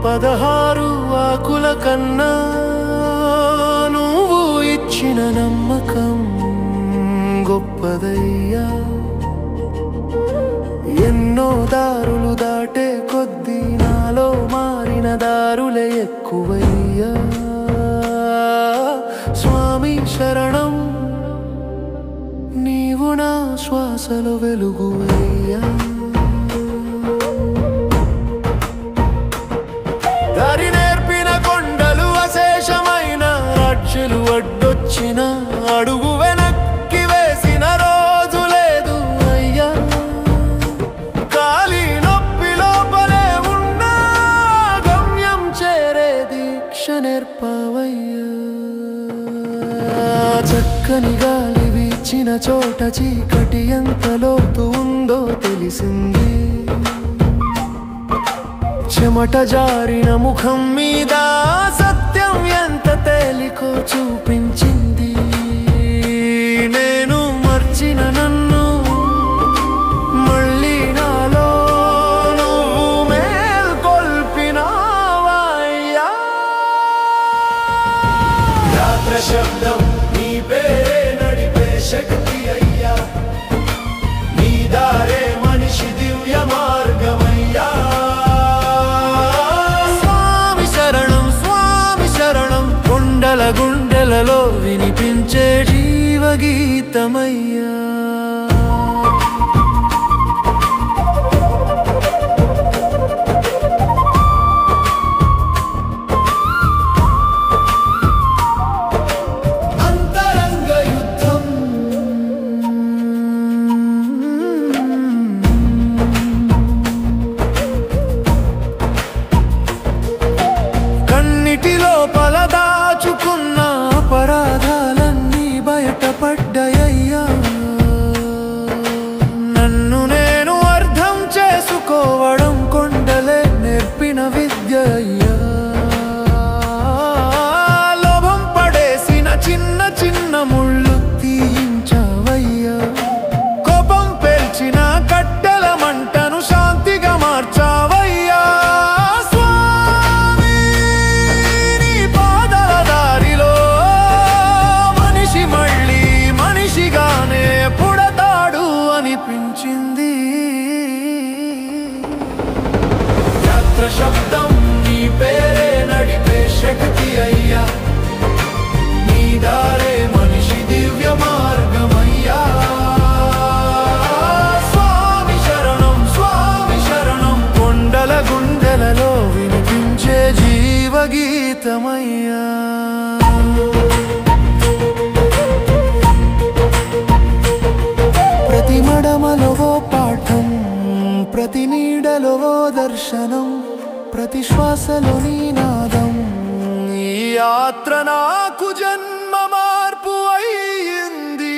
16 ఆకుల కన్నా నువ్వు ఇచ్చిన నమ్మకం గొప్పదయ్యా. ఎన్నో దారులు దాటే కొద్దీ నాలో మారిన దారులే ఎక్కువయ్యా. స్వామి శరణం, నీవు నా శ్వాసలో వెలుగువయ్యా. దారి నేర్పిన కొండలు అశేషమైన రాక్షలు అడ్డొచ్చిన అడుగు వెనక్కి వేసిన రోజు లేదు అయ్యా. కాలి నొప్పి లోపలే ఉన్న గమ్యం చేరే దీక్ష నేర్పవయ్యా. చక్కని గాలి వీచిన చోట చీకటి ఎంత లోతు ఉందో తెలిసింది. చెమట జారిన ముఖం మీద సత్యం ఎంత తేలికో చూపించింది. నేను మర్చిన నన్ను మళ్ళీ నాలో నువ్వు మేల్కొల్పినావయ్యా. యాత్ర శబ్దం నీ పేరే నడిపే శక్తి అయ్యా. నీ దారే మనిషి దివ్య మార్గమయ్యా. కొండల గుండెలలో వినిపించే జీవగీతమయ్యా. అంతరంగ యుద్ధం కన్నిటిలో పలదాచుకున్న అపరాధాలన్నీ బయటపడ్డాయ్యా. నన్ను నేను అర్థం చేసుకోవడం కొండలే నేర్పిన విద్య అయ్యా. లోభం పడేసిన చిన్న చిన్న ముళ్ళు తీయించవయ్యా. కోపం పేల్చిన కట్టెల మంటను శాంతిగా మార్చావయ్యా. యాత్ర శబ్దం నీ పేరే నడిపే శక్తి అయ్యా. నీ దారే మనిషి దివ్య మార్గమయ్యా. స్వామి శరణం, స్వామి శరణం, కొండల గుండెలలో వినిపించే జీవగీతమయ్యా. ప్రతి మడమలో ఓ పాఠం, ప్రతి నీడలో ఓ దర్శనం, ప్రతి శ్వాసలో నీ నాదం. ఈ యాత్ర నాకు జన్మ మార్పు అయ్యింది.